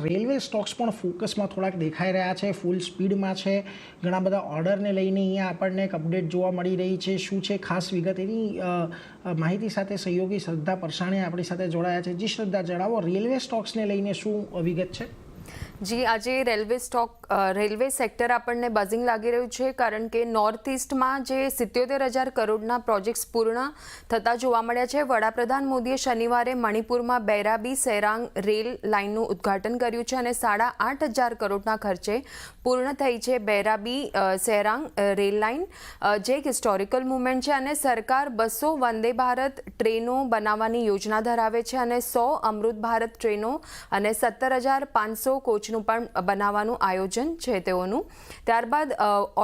Railway Stokes પણ ફોકસમાં થોડાક દેખાઈ રહ્યા છે, ફૂલ સ્પીડમાં છે, ઘણા બધા ઓર્ડરને લઈને અહીંયા આપણને એક અપડેટ જોવા મળી રહી છે. શું છે ખાસ વિગત, એની માહિતી સાથે સહયોગી શ્રદ્ધા પરસાણીયા આપણી સાથે જોડાયા છે. જી શ્રદ્ધા, જણાવો રેલવે સ્ટોક્સને લઈને શું વિગત છે? જી, આજે રેલવે સેક્ટર આપણને બઝિંગ લાગી રહ્યું છે, કારણ કે નોર્થ ઇસ્ટમાં જે 77,000 કરોડના પ્રોજેક્ટ્સ પૂર્ણ થતા જોવા મળ્યા છે. વડાપ્રધાન મોદીએ શનિવારે મણિપુરમાં બૈરાબી સેરાંગ રેલ લાઇનનું ઉદ્ઘાટન કર્યું છે અને 8,500 કરોડના ખર્ચે પૂર્ણ થઈ છે બૈરાબી સેરાંગ રેલ લાઇન, જે એક હિસ્ટોરિકલ મુવમેન્ટ છે. અને સરકાર 200 વંદે ભારત ટ્રેનો બનાવવાની યોજના ધરાવે છે અને 100 અમૃત ભારત ટ્રેનો અને 17,500 કોચનું પણ બનાવવાનું આયોજન છે તેઓનું. ત્યારબાદ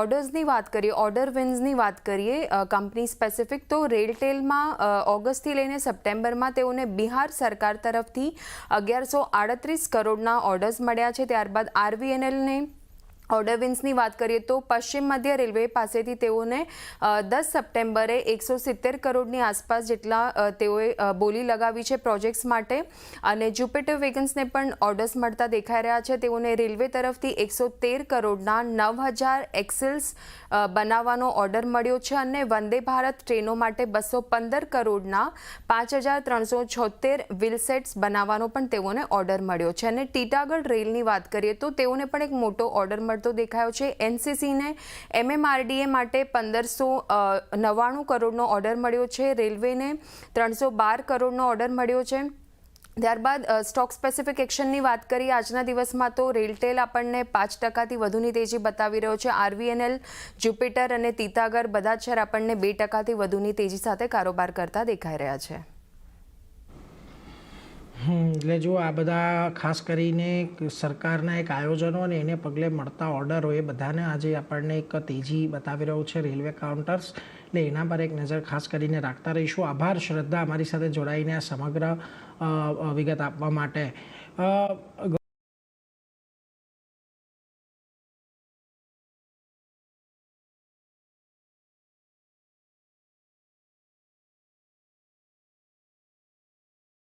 ઓર્ડર્સની વાત કરીએ, ઓર્ડર વિન્સની વાત કરીએ કંપની સ્પેસિફિક, તો રેલટેલમાં ઓગસ્ટથી લઈને સપ્ટેમ્બરમાં તેઓને બિહાર સરકાર તરફથી 1,138 કરોડના ઓર્ડર્સ મળ્યા છે. ત્યારબાદ RVNLને ઓર્ડર વિન્સની વાત કરીએ તો પશ્ચિમ મધ્ય રેલવે પાસેથી તેઓને 10 સપ્ટેમ્બરે 170 કરોડની આસપાસ જેટલા તેઓએ બોલી લગાવી છે પ્રોજેક્ટ્સ માટે. અને જુપિટર વેગન્સને પણ ઓર્ડર્સ મળતા દેખાઈ રહ્યા છે. તેઓને રેલવે તરફથી 113 કરોડના 9,000 એક્સેલ્સ બનાવવાનો ઓર્ડર મળ્યો છે અને વંદે ભારત ટ્રેનો માટે 215 કરોડના 5,376 વ્હીલસેટ્સ બનાવવાનો પણ તેઓને ઓર્ડર મળ્યો છે. અને ટીટાગઢ રેલની વાત કરીએ તો તેઓને પણ એક મોટો ઓર્ડર તો દેખાયો છે. NCCને MMRDA માટે 1,599 કરોડનો ઓર્ડર મળ્યો છે. રેલવેને 312 કરોડનો ઓર્ડર મળ્યો છે. ત્યારબાદ સ્ટોક સ્પેસિફિક એક્શનની વાત કરીએ આજના દિવસમાં તો રેલટેલ આપણને 5%થી વધુની તેજી બતાવી રહ્યો છે. RVNL, જુપિટર અને તીતાગઢ બધા જ શેર આપણને 2%થી વધુની તેજી સાથે કારોબાર કરતા દેખાઈ રહ્યા છે. એટલે જો આ બધા ખાસ કરીને સરકારના એક આયોજનો અને એને પગલે મળતા ઓર્ડરો એ બધાને આજે આપણને એક તેજી બતાવી રહ્યું છે રેલવે કાઉન્ટર્સ. એટલે એના પર એક નજર ખાસ કરીને રાખતા રહીશું. આભાર શ્રદ્ધા, અમારી સાથે જોડાઈને આ સમગ્ર વિગત આપવા માટે.